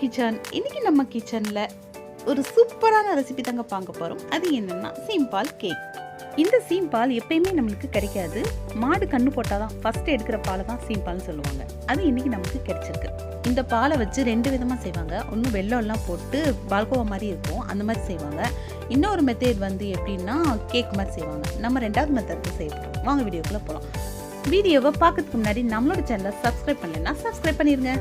Kitchen. இன்னைக்கு நம்ம கிச்சன்ல ஒரு சூப்பரான ரெசிபி தாங்க பார்க்க போறோம். அது என்னன்னா சீம்பால் கேக். இந்த சீம்பால் எப்பயுமே நம்மளுக்கு கிடைக்காது. மாடு கண்ணு போட்டாதான் ஃபர்ஸ்ட் எடுக்கிற பாலை தான் சீம்பால்னு சொல்லுவாங்க. அது இன்னைக்கு நமக்கு கிடைச்சிருக்கு. இந்த பாலை வச்சு ரெண்டு விதமாக செய்வாங்க. ஒன்று வெள்ளம்லாம் போட்டு பால்கோவா மாதிரி இருக்கும், அந்த மாதிரி செய்வாங்க. இன்னொரு மெத்தட் வந்து எப்படின்னா கேக் மாதிரி செய்வாங்க. நம்ம ரெண்டாவது மெத்தட் செய்யப்போம். வாங்க வீடியோக்குள்ளே போகலாம். வீடியோவை பார்க்கறதுக்கு முன்னாடி நம்மளோட சேனலை சப்ஸ்கிரைப் பண்ணலைன்னா சப்ஸ்கிரைப் பண்ணிடுங்க.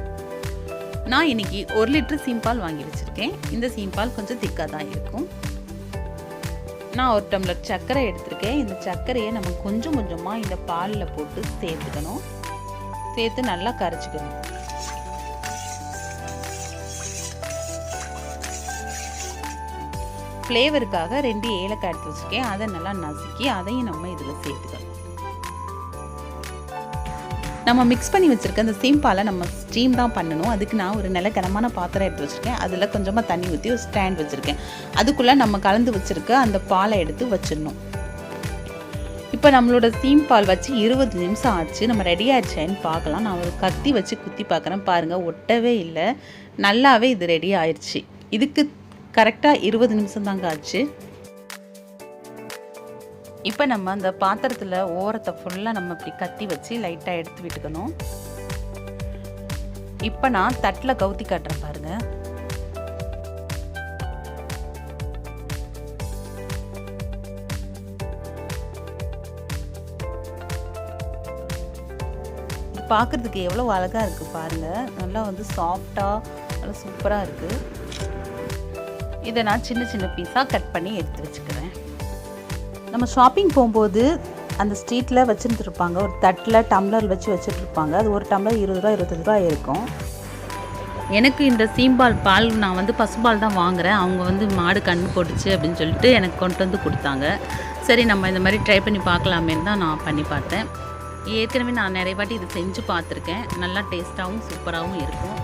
நான் இன்னைக்கு 1 லிட்டர் சீம்பால் வாங்கி வச்சுருக்கேன். இந்த சீம்பால் கொஞ்சம் திக்காக தான் இருக்கும். நான் 1 டம்ளர் சர்க்கரை எடுத்திருக்கேன். இந்த சர்க்கரையை நம்ம கொஞ்சம் கொஞ்சமாக இந்த பாலில் போட்டு சேர்த்துக்கணும். சேர்த்து நல்லா கரைச்சிக்கணும். ஃப்ளேவருக்காக 2 ஏலக்காய் எடுத்து வச்சுருக்கேன். அதை நல்லா நசுக்கி அதையும் நம்ம இதில் சேர்த்துக்கணும். நம்ம மிக்ஸ் பண்ணி வச்சுருக்க அந்த சீம்பாலை நம்ம ஸ்டீம் தான் பண்ணணும். அதுக்கு நான் ஒரு நல்ல கனமான பாத்திரம் எடுத்து வச்சுருக்கேன். அதில் கொஞ்சமாக தண்ணி ஊற்றி ஒரு ஸ்டாண்ட் வச்சுருக்கேன். அதுக்குள்ளே நம்ம கலந்து வச்சுருக்க அந்த பாலை எடுத்து வச்சிடணும். இப்போ நம்மளோட சீம்பால் வச்சு 20 நிமிஷம் ஆச்சு. நம்ம ரெடி ஆயிடுச்சேன்னு பார்க்கலாம். நான் ஒரு கத்தி வச்சு குத்தி பார்க்குறேன். பாருங்கள், ஒட்டவே இல்லை, நல்லாவே இது ரெடி ஆயிடுச்சு. இதுக்கு கரெக்டாக 20 நிமிஷம் தாங்க ஆச்சு. இப்போ நம்ம அந்த பாத்திரத்தில் ஓரத்தை ஃபுல்லாக நம்ம இப்படி கத்தி வச்சு லைட்டாக எடுத்து விட்டுக்கணும். இப்போ நான் தட்டில் கவுத்தி காட்டுறேன் பாருங்க. பார்க்குறதுக்கு எவ்வளோ அழகாக இருக்குது பாருங்கள். நல்லா வந்து சாஃப்டாக நல்லா சூப்பராக இருக்குது. இதை நான் சின்ன சின்ன பீஸாக கட் பண்ணி எடுத்து வச்சுக்கிறேன். நம்ம ஷாப்பிங் போகும்போது அந்த ஸ்ட்ரீட்டில் வச்சுருந்துருப்பாங்க. ஒரு தட்டில் டம்ளர் வச்சு வச்சுட்ருப்பாங்க. அது ஒரு டம்ளர் 20 ரூபா 25 ரூபா இருக்கும். எனக்கு இந்த சீம்பால் பால் நான் வந்து பசுபால் தான் வாங்குகிறேன். அவங்க வந்து மாடு கண்ணு போட்டுச்சு அப்படின்னு சொல்லிட்டு எனக்கு கொண்டு வந்து கொடுத்தாங்க. சரி, நம்ம இந்த மாதிரி ட்ரை பண்ணி பார்க்கலாமேன்னு தான் நான் பண்ணி பார்த்தேன். ஏற்கனவே நான் நிறைய வாட்டி இது செஞ்சு பார்த்துருக்கேன். நல்லா டேஸ்ட்டாகவும் சூப்பராகவும் இருக்கும்.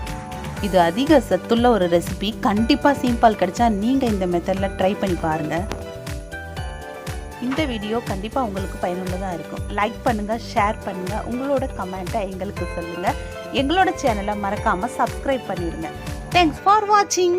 இது அதிக சத்துள்ள ஒரு ரெசிபி. கண்டிப்பாக சீம்பால் கிடைச்சா நீங்கள் இந்த மெத்தடில் ட்ரை பண்ணி பாருங்கள். இந்த வீடியோ கண்டிப்பாக உங்களுக்கு பயனுள்ளதாக இருக்கும். லைக் பண்ணுங்கள், ஷேர் பண்ணுங்கள், உங்களோட கமெண்ட்டை எங்களுக்கு சொல்லுங்கள். எங்களோட சேனலை மறக்காமல் சப்ஸ்கிரைப் பண்ணிடுங்க. தேங்க்ஸ் ஃபார் வாட்சிங்.